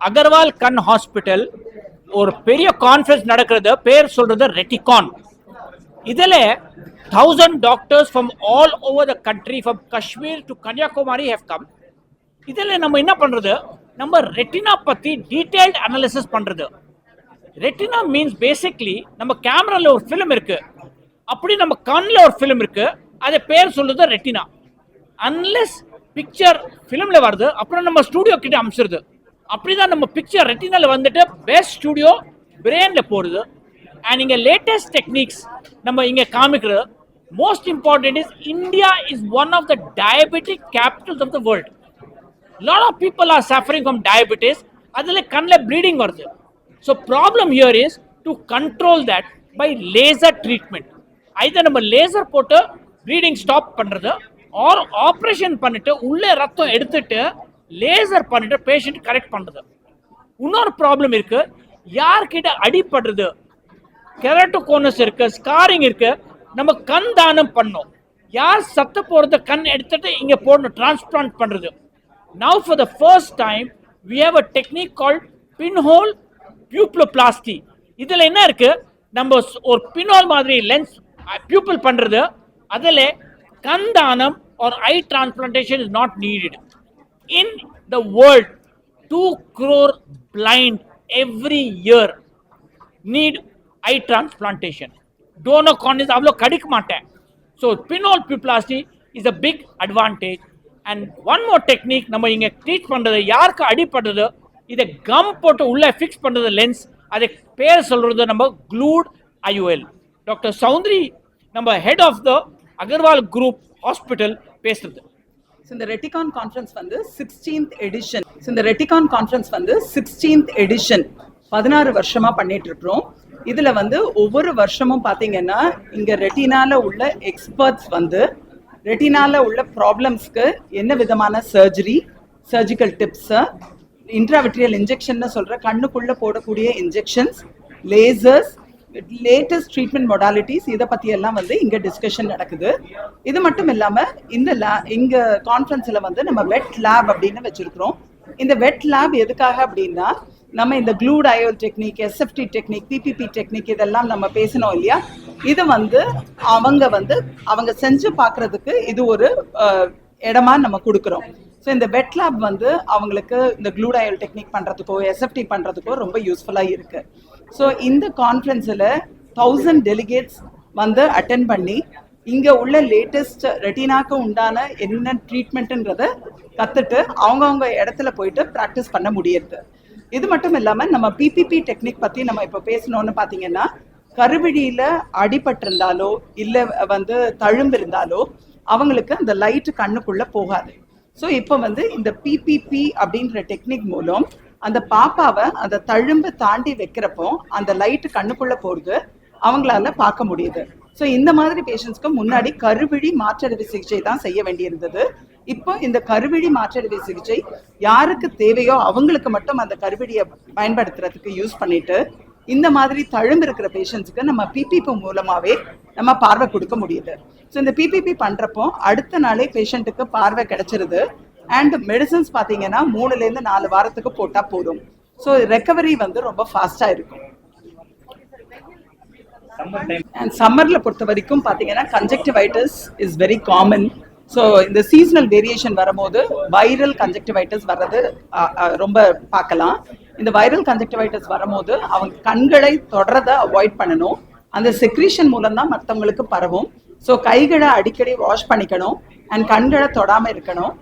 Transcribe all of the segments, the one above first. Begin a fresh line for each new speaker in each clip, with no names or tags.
அகர்வால் கண் ஹாஸ்பிட்டல் ஒரு பெரிய கான்ஃபரன்ஸ் நடக்கிறது, பேர் சொல்றது ரெட்டிகான். இதில் 1000 doctors from all over the country, from Kashmir to Kanyakumari have come. இதில் நம்ம என்ன பண்ணுறது, நம்ம ரெட்டினா பற்றி டீட்டெயில்டு அனாலிசிஸ் பண்ணுறது. ரெட்டினா மீன்ஸ் பேசிக்லி நம்ம கேமராவில் ஒரு ஃபிலிம் இருக்குது, அப்படி நம்ம கண்ணில் ஒரு ஃபிலிம் இருக்குது, அது பேர் சொல்கிறது ரெட்டினா. அன்லெஸ் பிக்சர் ஃபிலிமில் வருது, அப்புறம் நம்ம ஸ்டூடியோ கிட்ட அனுப்பிச்சிருது. அப்படிதான் நம்ம பிக்சர் ரெட்டினால வந்துட்டு பெஸ்ட் ஸ்டூடியோ பிரெயினில் போடுது. அண்ட் இங்கே லேட்டஸ்ட் டெக்னிக்ஸ் நம்ம இங்கே காமிக்கிறது. Most important is India is one of the diabetic capitals of the world. Lot of people are suffering from diabetes. அதில் கண்ணில் ப்ளீடிங் வருது. So problem here is to control that by laser treatment. Either நம்ம laser போட்டு bleeding stop பண்ணுறது, or operation பண்ணிட்டு உள்ளே ரத்தம் எடுத்துட்டு லேசர் பண்ணிட்டு பேஷண்ட் கரெக்ட் பண்ணுறது. இன்னொரு ப்ராப்ளம் இருக்கு, யார்கிட்ட அடிப்படுறது, கெரட்டோகோனஸ் இருக்கு, ஸ்காரிங் இருக்கு, நம்ம கண் தானம் பண்ணோம். யார் சத்து போறது கண் எடுத்துட்டு இங்க போடணும், டிரான்ஸ்பிளான்ட் பண்றது. Now for the first time we have a technique called pinhole pupiloplasty. இதுல என்ன இருக்கு, நம்ம ஒரு பின்ஹோல் மாதிரி லென்ஸ் பியூப்பிள் பண்றது. அதுல கண் தானம் or eye transplantation is not needed. In the world, 2 crore blind every year need eye transplantation. Donor corneas avlo kadik maten. So pinhole pupiloplasty is a big advantage. And one more technique நம்ம இங்க teach பண்றது, யாருக்கு அடிப்படுறது, இதை come போட்டு உள்ள fix பண்றது lens. அதை பேர் சொல்றது நம்ம glued IOL. டாக்டர் சௌந்தரி நம்ம head of the Agarwal group hospital பேசுறது.
இந்த ரெட்டிகான் கான்ஃபரன்ஸ் வந்து 16th எடிஷன். இந்த ரெட்டிகான் கான்ஃபரன்ஸ் வந்து 16th எடிஷன் 16 வருஷமா பண்ணிட்டு இருக்கிறோம். இதுல வந்து ஒவ்வொரு வருஷமும் பாத்தீங்கன்னா இங்க ரெட்டினால உள்ள எக்ஸ்பர்ட்ஸ் வந்து ரெட்டினால உள்ள ப்ராப்ளம்ஸ்க்கு என்ன விதமான சர்ஜிக்கல் டிப்ஸ், இன்ட்ராவிட்ரியல் இன்ஜெக்ஷன் சொல்ற கண்ணுக்குள்ள போடக்கூடிய injections, lasers, latest treatment modalities, இதை பத்தி எல்லாம் வந்து இங்க டிஸ்கஷன் நடக்குது. இது மட்டும் இல்லாம இங்க கான்ஃபரன்ஸ்ல வந்து நம்ம வெட் லேப் அப்படின்னு வச்சிருக்கிறோம். இந்த வெட் லேப் எதுக்காக அப்படின்னா, நம்ம இந்த glute IOL technique, sft technique, PPP technique இதெல்லாம் நம்ம பேசணும் இல்லையா, இது வந்து அவங்க செஞ்சு பார்க்கறதுக்கு இது ஒரு இடமா நம்ம கொடுக்குறோம். ஸோ இந்த வெட் லேப் வந்து அவங்களுக்கு இந்த க்ளூட் ஐஓஎல் டெக்னிக் பண்ணுறதுக்கோ எஸ்எஃப்டி பண்ணுறதுக்கோ ரொம்ப யூஸ்ஃபுல்லாக இருக்கு. ஸோ இந்த கான்ஃபரன்ஸில் 1000 டெலிகேட்ஸ் வந்து அட்டென்ட் பண்ணி இங்கே உள்ள லேட்டஸ்ட் ரெட்டினாக்கு உண்டான என்ன ட்ரீட்மெண்ட்டுன்றதை கற்றுட்டு அவங்கவுங்க இடத்துல போயிட்டு ப்ராக்டிஸ் பண்ண முடியுது. இது மட்டும் இல்லாமல் நம்ம பிபிபி டெக்னிக் பற்றி நம்ம இப்போ பேசணும்னு பார்த்தீங்கன்னா, கருவிழியில் அடிபட்டிருந்தாலோ இல்லை வந்து தழும்பு இருந்தாலோ அவங்களுக்கு அந்த லைட்டு கண்ணுக்குள்ளே போகாது. ஸோ இப்போ வந்து இந்த பிபிபி அப்படின்ற டெக்னிக் மூலம் அந்த பாப்பாவை அந்த தழும்பு தாண்டி வைக்கிறப்போ அந்த லைட்டு கண்ணுக்குள்ளே போகிறது அவங்களால பார்க்க முடியுது. ஸோ இந்த மாதிரி பேஷண்ட்ஸ்க்கு முன்னாடி கருவிழி மாற்றறுவை சிகிச்சை தான் செய்ய வேண்டியிருந்தது. இப்போ இந்த கருவிழி மாற்றறுவை சிகிச்சை யாருக்கு தேவையோ அவங்களுக்கு மட்டும் அந்த கருவிழியை பயன்படுத்துறதுக்கு யூஸ் பண்ணிட்டு, இந்த மாதிரி தழும்பு இருக்கிற பேஷண்ட்ஸுக்கு நம்ம பிபிபி மூலமாகவே நம்ம பார்வை கொடுக்க முடியுது. ஸோ இந்த பிபிபி பண்ணுறப்போ அடுத்த நாளே பேஷண்ட்டுக்கு பார்வை கிடைச்சிருது. அண்ட் மெடிசன்ஸ் பார்த்தீங்கன்னா 3லேருந்து 4 வாரத்துக்கு போட்டால் போதும். ஸோ ரெக்கவரி வந்து ரொம்ப ஃபாஸ்ட்டாக இருக்கும். அண்ட் சம்மரில் பொறுத்த வரைக்கும் பார்த்தீங்கன்னா conjunctivitis is very common. So இந்த சீசனல் வேரியேஷன் வரும்போது வைரல் கன்ஜெக்டிவைட்டிஸ் வர்றது ரொம்ப பார்க்கலாம். இந்த வைரல் கன்ஜெக்டிவைட்டிஸ் வரும்போது அவங்க கண்களை தொடரதை அவாய்ட் பண்ணணும். அந்த செக்ரீஷன் மூலம் தான் மற்றவங்களுக்கு பரவும். ஸோ கைகளை அடிக்கடி வாஷ் பண்ணிக்கணும் அண்ட் கண்களை தொடாமல் இருக்கணும்.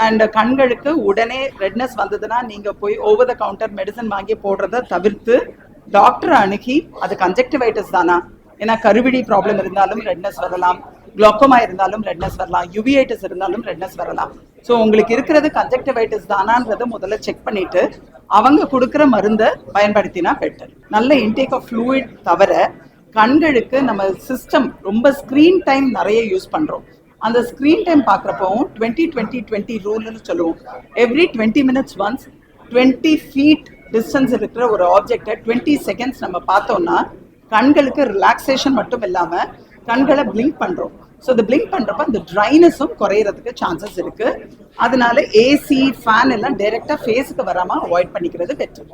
அண்ட் கண்களுக்கு உடனே ரெட்னஸ் வந்ததுன்னா நீங்கள் போய் ஓவர் த கவுண்டர் மெடிசன் வாங்கி போடுறத தவிர்த்து டாக்டரை அணுகி அது கன்ஜெக்டிவைட்டிஸ் தானா, ஏன்னா கருவிழி ப்ராப்ளம் இருந்தாலும் ரெட்னஸ் வரலாம், குளோக்கோமா இருந்தாலும் ரெட்னஸ் வரலாம், யுவிஐட்டிஸ் இருந்தாலும் ரெட்னஸ் வரலாம். ஸோ உங்களுக்கு இருக்கிறது கன்ஜெக்டிவைட்டிஸ் தானான்றதை முதல்ல செக் பண்ணிட்டு அவங்க கொடுக்குற மருந்தை பயன்படுத்தினா பெட்டர். நல்ல இன்டேக் ஆஃப் ஃப்ளூயிட் தவிர கண்களுக்கு நம்ம சிஸ்டம் ரொம்ப ஸ்க்ரீன் டைம் நிறைய யூஸ் பண்ணுறோம். அந்த ஸ்க்ரீன் டைம் பார்க்குறப்போ 20-20-20 ரூல்னு சொல்லுவோம். Every 20 minutes once 20 feet distance இருக்கிற ஒரு ஆப்ஜெக்டை 20 செகண்ட்ஸ் நம்ம பார்த்தோம்னா கண்களுக்கு ரிலாக்ஸேஷன் மட்டும் இல்லாமல் கண்களை பிளிங்க் பண்ணுறோம். ஸோ இந்த பிளிங்க் பண்றப்ப அந்த ட்ரைனஸும் குறையறதுக்கு சான்சஸ் இருக்கு. அதனால ஏசி ஃபேன் எல்லாம் டைரக்டா ஃபேஸுக்கு வராம அவாய்ட் பண்ணிக்கிறது பெட்டர்.